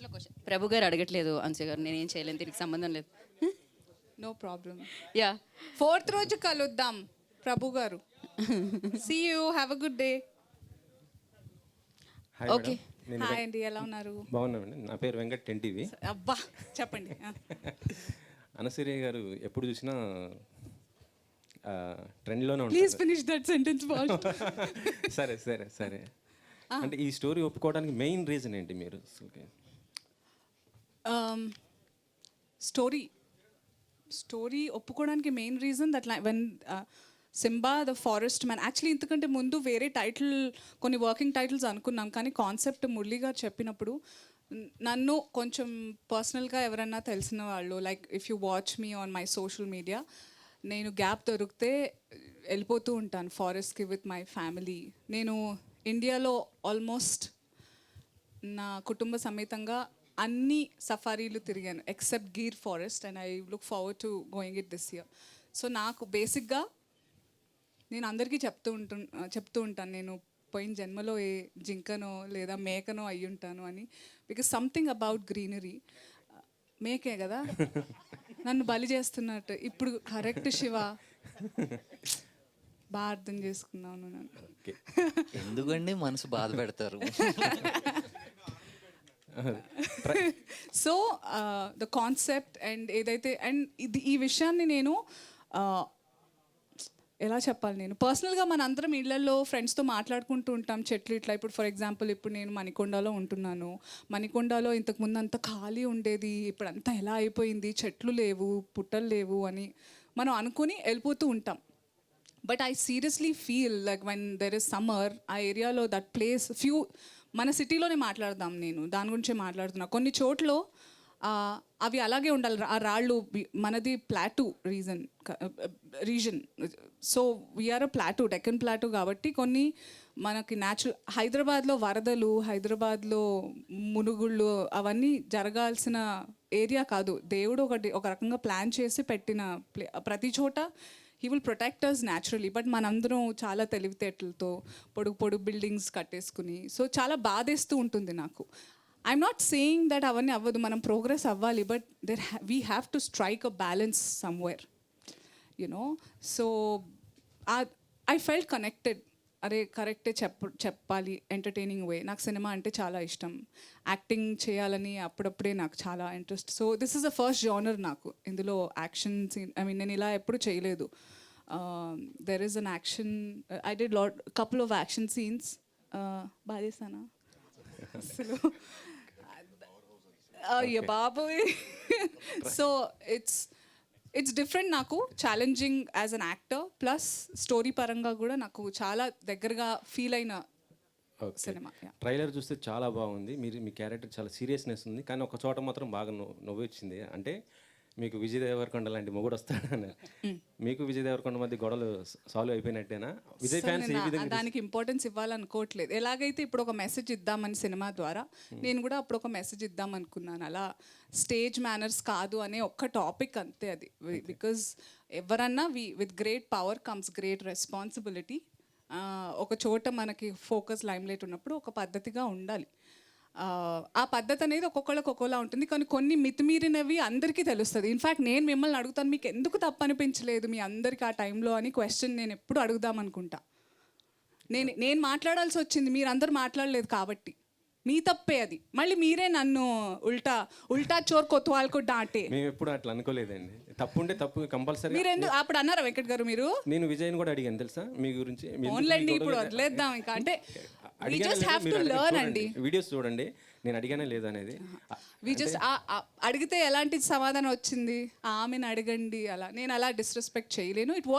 ఇట్లా క్వశ్చన్ ప్రభు గారు అడగట్లేదు అన్సూయ గారు, నేనేం చేయలేను, దీనికి సంబంధం లేదు. No problem. యా 4th రోజు కలుద్దాం ప్రభు గారు. See you, have a good day. Hi okay. Madam, నేను హాయ్ అండి, ఎలా ఉన్నారు? బాగున్నామండి. నా పేరు వెంకట్ ఎన్టీవీ. అబ్బా చెప్పండి. అనసూయ గారు ఎప్పుడు చూసినా ట్రెండ్లోనే ప్లీజ్ ఉంటారు. Finish that sentence boss. సరే సరే సరే. అంటే ఈ స్టోరీ ఒప్పుకోవడానికి మెయిన్ రీజన్ ఏంటి మీరు అసలుకి? స్టోరీ ఒప్పుకోవడానికి main reason that when Simba the forest man, actually ఇంతకంటే ముందు వేరే టైటిల్, కొన్ని వర్కింగ్ టైటిల్స్ అనుకున్నాం, కానీ కాన్సెప్ట్ మురళి గారు చెప్పినప్పుడు నన్ను కొంచెం పర్సనల్గా ఎవరన్నా తెలిసిన వాళ్ళు, like if you watch me on my social media, నేను గ్యాప్ దొరికితే వెళ్ళిపోతూ ఉంటాను ఫారెస్ట్కి విత్ మై ఫ్యామిలీ. నేను ఇండియాలో ఆల్మోస్ట్ నా కుటుంబ సమేతంగా అన్ని సఫారీలు తిరిగాను except Gir forest, and I look forward to going it this year. So నాకు బేసిక్గా నేను అందరికీ చెప్తూ ఉంటాను నేను పోయిన జన్మలో ఏ జింకనో లేదా మేకనో అయి ఉంటాను అని. Because something about greenery. మేకే కదా నన్ను బలి చేస్తున్నట్టు ఇప్పుడు. కరెక్ట్ శివ, బాగా అర్థం చేసుకున్నాను నన్ను. ఎందుకండి మనసు బాధ పెడతారు? సో ద కాన్సెప్ట్ అండ్ ఏదైతే, అండ్ ఈ విషయాన్ని నేను ఎలా చెప్పాలి, నేను పర్సనల్గా మన అందరం ఇళ్లలో ఫ్రెండ్స్తో మాట్లాడుకుంటూ ఉంటాం చెట్లు ఇట్లా. ఇప్పుడు ఫర్ ఎగ్జాంపుల్ ఇప్పుడు నేను మణికొండలో ఉంటున్నాను. మణికొండలో ఇంతకుముందు అంత ఖాళీ ఉండేది, ఇప్పుడు అంతా ఎలా అయిపోయింది, చెట్లు లేవు, పుట్టలు లేవు అని మనం అనుకుని వెళ్ళిపోతూ ఉంటాం. But I seriously feel like when there is summer, ఆ ఏరియాలో దట్ ప్లేస్ మన సిటీలోనే మాట్లాడదాం, నేను దాని గురించే మాట్లాడుతున్నా. కొన్ని చోట్ల అవి అలాగే ఉండాలి, ఆ రాళ్ళు. మనది ప్లాటూ రీజన్, సో వీఆర్ అ ప్లాటూ, డెక్కన్ ప్లాటూ కాబట్టి కొన్ని మనకి న్యాచురల్. హైదరాబాద్లో వరదలు, హైదరాబాద్లో మునుగుళ్ళు అవన్నీ జరగాల్సిన ఏరియా కాదు. దేవుడు ఒక రకంగా ప్లాన్ చేసి పెట్టిన ప్రతి చోట he will protect us naturally. But మనందరం చాలా తెలివితేటలతో పొడుగు బిల్డింగ్స్ కట్టేసుకుని, సో చాలా బాధేస్తూ ఉంటుంది నాకు. ఐఎమ్ నాట్ సేయింగ్ దట్ అవన్నీ అవ్వదు, మనం ప్రోగ్రెస్ అవ్వాలి, but we have to strike a balance somewhere, you know. So I felt connected. అరే కరెక్టే చెప్పాలి, ఎంటర్టైనింగ్ వే. నాకు సినిమా అంటే చాలా ఇష్టం, యాక్టింగ్ చేయాలని అప్పుడప్పుడే నాకు చాలా interest. So this is the first genre నాకు. ఇందులో యాక్షన్ సీన్, ఐ మీన్ నేను ఇలా ఎప్పుడు చేయలేదు. There is an action, I did couple of action scenes. బాగా చేస్తానా అసలు? అయ్య బాబోయ్. సో ఇట్స్ డిఫరెంట్, నాకు challenging as an actor, plus story పరంగా కూడా నాకు చాలా దగ్గరగా ఫీల్ అయిన సినిమా. ట్రైలర్ చూస్తే చాలా బాగుంది. మీ క్యారెక్టర్ చాలా సీరియస్నెస్ ఉంది, కానీ ఒక చోట మాత్రం బాగా నవ్వు వచ్చింది. అంటే మీకు విజయ్ దేవరకొండ లాంటి మొగుడు వస్తాడని. మీకు విజయ్ దేవరకొండ మధ్య గొడవలు సాల్వ్ అయిపోయినట్టేనా? విజయ్ ఫ్యాన్స్ ఏ విధంగా దానికి ఇంపార్టెన్స్ ఇవ్వాలనుకోవట్లేదు. ఎలాగైతే ఇప్పుడు ఒక మెసేజ్ ఇద్దామని సినిమా ద్వారా, నేను కూడా అప్పుడు ఒక మెసేజ్ ఇద్దాం అనుకున్నాను. అలా స్టేజ్ మేనర్స్ కాదు అనే ఒక్క టాపిక్ అంతే అది. బికాజ్ ఎవరన్నా with great power comes great responsibility. ఒక చోట మనకి ఫోకస్ లైమ్లైట్ ఉన్నప్పుడు ఒక పద్ధతిగా ఉండాలి. ఆ పద్ధతి అనేది ఒక్కొక్కళ్ళకి ఒక్కోలా ఉంటుంది, కానీ కొన్ని మితిమీరినవి అందరికీ తెలుస్తుంది. ఇన్ఫ్యాక్ట్ నేను మిమ్మల్ని అడుగుతాను, మీకు ఎందుకు తప్పు అనిపించలేదు మీ అందరికీ ఆ టైంలో అని క్వశ్చన్ నేను ఎప్పుడు అడుగుదాం అనుకుంటా. నేను మాట్లాడాల్సి వచ్చింది, మీరందరూ మాట్లాడలేదు కాబట్టి మీ తప్పే అది. మళ్ళీ మీరే నన్ను ఉల్టా చోర్ కొత్వాల్కో డాంటే. మేము ఎప్పుడు అట్లా అనుకోలేదండి. తప్పు ఉంటే తప్పు కంపల్సరీ. మీరు ఎందుకు అప్పుడు అన్నారా వెంకట్ గారు? మీరు నేను విజయ్ని కూడా అడిగాను తెలుసా మీ గురించి. ఓన్లండి ఇప్పుడు వదిలేద్దాం ఇంకా. అంటే we just have to learn అండి. వీడియోస్ చూడండి, నేను అడిగానే లేదు అనేది. అడిగితే ఎలాంటి సమాధానం వచ్చింది? ఆమెను అడగండి అలా. నేను అలా డిస్రెస్పెక్ట్ చేయలేను. It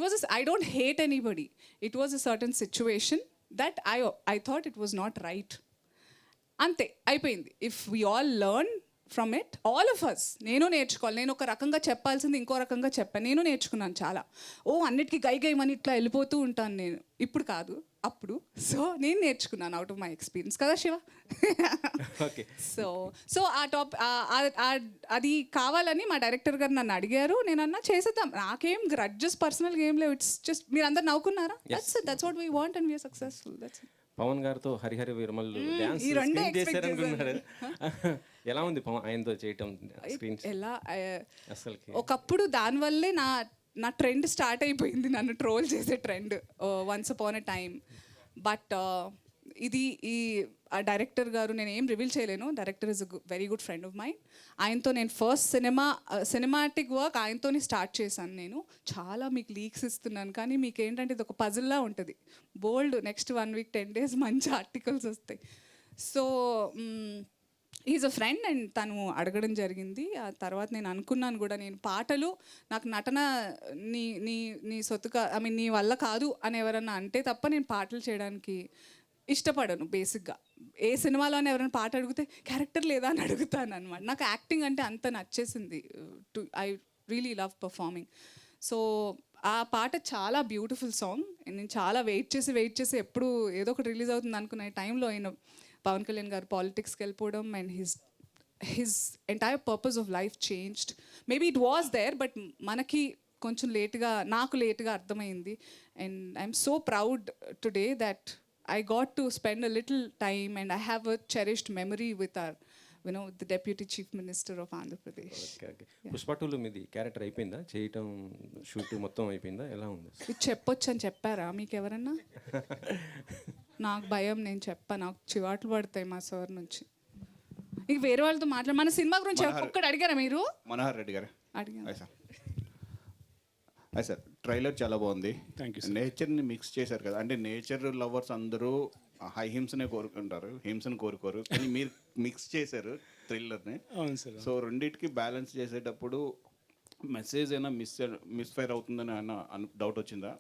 was I don't hate anybody. It was a certain situation that I thought it was not right. అంతే, అయిపోయింది. If we all learn from it, all of us. నేను నేర్చుకోవాలి. నేను ఒక రకంగా చెప్పాల్సింది ఇంకో రకంగా చెప్పాను. నేను నేర్చుకున్నాను చాలా. అన్నిటికీ గైమని ఇట్లా వెళ్ళిపోతూ ఉంటాను నేను. ఇప్పుడు కాదు, అప్పుడు. సో నేను నేర్చుకున్నాను అవుట్ ఆఫ్ మై ఎక్స్పీరియన్స్ కదా శివ. ఓకే. సో అది కావాలని మా డైరెక్టర్ గారు నన్ను అడిగారు. నేను అన్నా చేసేద్దాం, నాకేం గ్రడ్జెస్ పర్సనల్గా ఏం లేవు. ఇట్స్ జస్ట్ మీరు అందరు నవ్వుకున్నారా? That's what we want and we are successful. That's Pawan గారితో హరిహర వీరమల్లు డ్యాన్స్ ఈ రెండే స్క్రీన్ expect చేశారనుకున్నారు. ఎలా ఉంది పవన్ ఆయనతో చేయటం స్క్రీన్ ఎలా అసలుకి? ఒకప్పుడు దానివల్లే నా ట్రెండ్ స్టార్ట్ అయిపోయింది, నన్ను ట్రోల్ చేసే trend once upon a time. But ఈ ఆ డైరెక్టర్ గారు, నేను ఏం రివీల్ చేయలేను, director is a very good friend of mind. ఆయనతో నేను ఫస్ట్ సినిమాటిక్ వర్క్ ఆయనతోనే స్టార్ట్ చేశాను. నేను చాలా మీకు లీక్స్ ఇస్తున్నాను, కానీ మీకు ఏంటంటే ఇది ఒక పజిల్లా ఉంటుంది. బోల్డ్ నెక్స్ట్ 1 week 10 days మంచి ఆర్టికల్స్ వస్తాయి. So is a friend and తను అడగడం జరిగింది. ఆ తర్వాత నేను అనుకున్నాను కూడా, నేను పాటలు నాకు నటన నీ సొత్తుగా నీ వల్ల కాదు అని ఎవరన్నా అంటే తప్ప నేను పాటలు చేయడానికి ఇష్టపడను. బేసిక్గా ఏ సినిమాలోనే ఎవరైనా పాట అడిగితే క్యారెక్టర్ లేదా అని అడుగుతాను అనమాట. నాకు యాక్టింగ్ అంటే అంత నచ్చేసింది. I really love performing. So ఆ పాట చాలా బ్యూటిఫుల్ సాంగ్. నేను చాలా వెయిట్ చేసి ఎప్పుడు ఏదో ఒకటి రిలీజ్ అవుతుంది అనుకునే టైంలో ఆయన పవన్ కళ్యాణ్ గారు పాలిటిక్స్కి వెళ్ళిపోవడం and his entire purpose of life changed. Maybe it was there, but మనకి కొంచెం నాకు లేట్గా అర్థమైంది. And I'm so proud today that I got to spend a little time and I have a cherished memory with our, the Deputy Chief Minister of Andhra Pradesh. Okay. Pushpa 2లో మీది character అయిపోయిందా? చేయటం shoot మొత్తం అయిపోయిందా? ఎలా ఉంది? ఇది చెప్పొచ్చు అని చెప్పారా మీకు ఎవరన్నా? నాకు భయం, నేను నాకు చివాట్లు పడతాయి మా సార్ నుంచి. ఇక వేరే వాళ్ళతో మన సినిమా గురించి ఒక్కటి అడిగారా మీరు? మనోహర్ రెడ్డి గారు అడిగాను. సార్ ట్రైలర్ చాలా బాగుంది. Thank you. నేచర్ని మిక్స్ చేశారు కదా, అంటే నేచర్ లవర్స్ అందరూ హింసనే కోరుకుంటారు, హింసను కోరుకోరు, కానీ మీరు మిక్స్ చేశారు థ్రిల్లర్ని. అవును సార్. సో రెండింటికి బ్యాలెన్స్ చేసేటప్పుడు మెసేజ్ అయినా మిస్ఫైర్ అవుతుందని డౌట్ వచ్చిందా?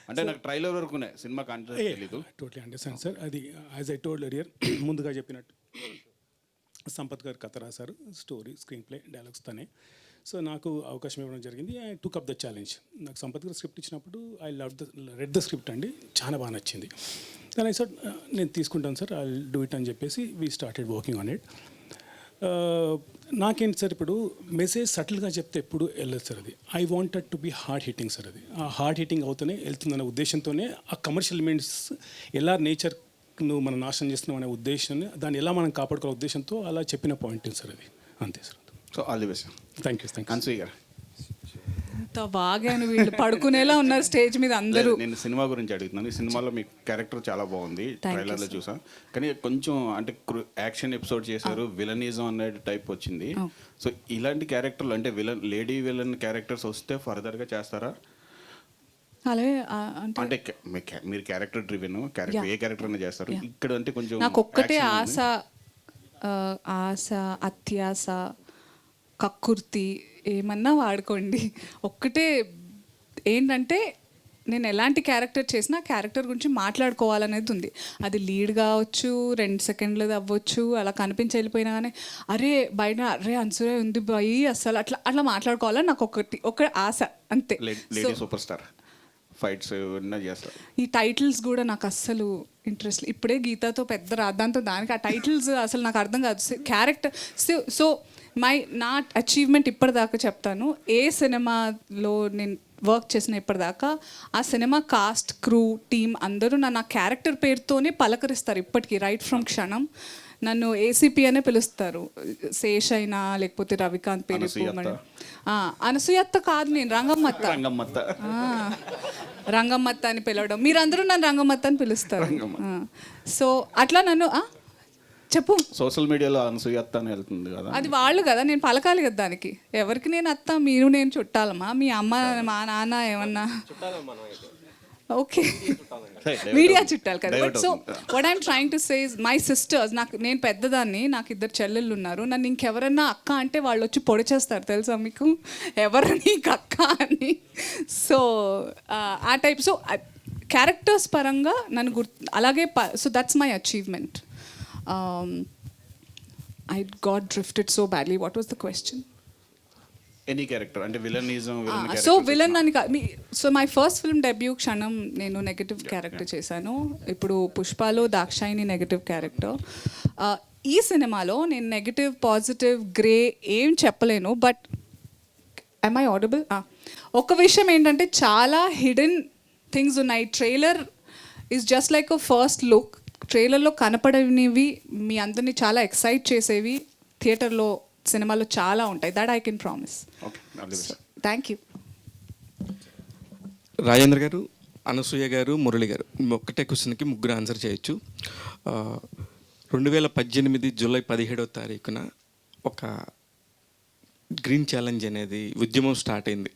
అంటే నాకు ట్రైలర్ వరకునే సినిమా కాన్సెప్ట్ తెలీదు. Totally understand sir. అది యాజ్ ఐ టోల్డ్ ఎర్లియర్, ముందుగా చెప్పినట్టు సంపత్ గారు కథ రాశారు, స్టోరీ, స్క్రీన్ ప్లే, డైలాగ్స్ తనే. సో నాకు అవకాశం ఇవ్వడం జరిగింది. I took up the challenge. నాకు సంపత్ గారు స్క్రిప్ట్ ఇచ్చినప్పుడు ఐ రెడ్ ద స్క్రిప్ట్ అండి, చాలా బాగా నచ్చింది. దాని సార్ నేను తీసుకుంటాను సార్, ఐ డూ ఇట్ అని చెప్పేసి we started working on it. నాకేంటి సార్, ఇప్పుడు మెసేజ్ సటిల్గా చెప్తే ఎప్పుడు వెళ్ళదు సార్. అది I wanted to be hard hitting sir. అది ఆ హార్డ్ హిట్టింగ్ అవుతూనే వెళ్తుందనే ఉద్దేశంతోనే ఆ కమర్షియల్ ఎలిమెంట్స్ ఎలా నేచర్ను మనం నాశనం చేస్తున్నాం అనే ఉద్దేశాన్ని, దాన్ని ఎలా మనం కాపాడుకోవాలనే ఉద్దేశంతో అలా చెప్పిన పాయింట్ సార్ అది. అంతే sir. So all the best. Thank you. Anasuya గారు ఇంత బాగా వీళ్ళు పడుకునేలా ఉన్నారు స్టేజ్ మీద అందరూ. నేను సినిమా గురించి అడుగుతున్నాను. ఈ సినిమాలో మీ క్యారెక్టర్ చాలా బాగుంది, ట్రైలర్లో చూసా, కానీ కొంచెం అంటే యాక్షన్ ఎపిసోడ్ చేశారు, విలనిజం అనే టైప్ వచ్చింది. సో ఇలాంటి క్యారెక్టర్లు అంటే లేడీ విలన్ క్యారెక్టర్స్ వస్తే ఫర్దర్గా చేస్తారా? అలాగే అంటే మీరు క్యారెక్టర్ డ్రివెన్ క్యారెక్టర్, ఏ క్యారెక్టర్ అయినా చేస్తారు. ఇక్కడ అంటే కొంచెం నాకు ఒక్కటే ఆశ, అత్యాశ, కక్కుర్తి ఏమన్నా వాడుకోండి. ఒక్కటే ఏంటంటే నేను ఎలాంటి క్యారెక్టర్ చేసినా క్యారెక్టర్ గురించి మాట్లాడుకోవాలనేది ఉంది. అది లీడ్ కావచ్చు, 2 seconds అవ్వచ్చు, అలా కనిపించి వెళ్ళిపోయినా కానీ బయట అన్సూయ ఉంది బాయ్ అసలు అట్లా మాట్లాడుకోవాలని నాకు ఒక ఆశ, అంతే. లేడీ సూపర్ స్టార్ ఫైట్స్ చేస్తారు. ఈ టైటిల్స్ కూడా నాకు అస్సలు ఇంట్రెస్ట్. ఇప్పుడే గీతాతో పెద్ద రాద్దాంతో దానికి ఆ టైటిల్స్ అసలు నాకు అర్థం కాదు. క్యారెక్టర్ సో నా అచీవ్మెంట్ ఇప్పటిదాకా చెప్తాను, ఏ సినిమాలో నేను వర్క్ చేసిన ఇప్పటిదాకా ఆ సినిమా కాస్ట్, క్రూ, టీమ్ అందరూ నా క్యారెక్టర్ పేరుతోనే పలకరిస్తారు ఇప్పటికీ. రైట్ ఫ్రమ్ క్షణం నన్ను ఏసీపీ అనే పిలుస్తారు. శేష్ అయినా లేకపోతే రవికాంత్ పేరు, అనసూయత్త కాదు, నేను రంగమ్మత్త అని పిలవడం. మీరందరూ నన్ను రంగమ్మత్త అని పిలుస్తారు. సో అట్లా నన్ను చెప్పు. సోషల్ మీడియాలో అనసూయత్త అని వెళ్తుంది కదా, అది వాళ్ళు కదా, నేను పలకాలి కదా దానికి. ఎవరికి నేను అత్త, మీరు నేను చుట్టాలమ్మా? మీ అమ్మ మా నాన్న ఏమన్నా ఓకే మీడియా చుట్టాలి కదా. But so what I'm trying to say is my sisters, నేను పెద్దదాన్ని, నాకు 2 చెల్లెళ్ళు ఉన్నారు. నన్ను ఇంకెవరన్నా అక్క అంటే వాళ్ళు వచ్చి పొడి చేస్తారు తెలుసా మీకు, ఎవరు నీకు అక్క అని. సో ఆ టైప్. సో క్యారెక్టర్స్ పరంగా నన్ను అలాగే. So that's my achievement. I got drifted so badly. What was the question? Any character అంటే విలనిజం. సో విలన్ అని so my first film debut క్షణం నేను నెగటివ్ క్యారెక్టర్ చేశాను. ఇప్పుడు పుష్పలో దాక్షాయిని నెగటివ్ క్యారెక్టర్. ఈ సినిమాలో నేను నెగటివ్, పాజిటివ్, గ్రే ఏం చెప్పలేను. But am I audible? ఒక విషయం ఏంటంటే చాలా హిడెన్ థింగ్స్ ఉన్నాయి. Trailer is just like a first look, ట్రైలర్లో కనపడనివి మీ అందరినీ చాలా ఎక్సైట్ చేసేవి థియేటర్లో సినిమాలో చాలా ఉంటాయి. That I can promise. Okay, all the best. Thank you. Rajendra గారు, అనసూయ గారు, మురళి గారు, ఒక్కటే క్వశ్చన్కి ముగ్గురు ఆన్సర్ చేయొచ్చు. 2018 జూలై 17వ తారీఖున ఒక గ్రీన్ ఛాలెంజ్ అనేది ఉద్యమం స్టార్ట్ అయింది.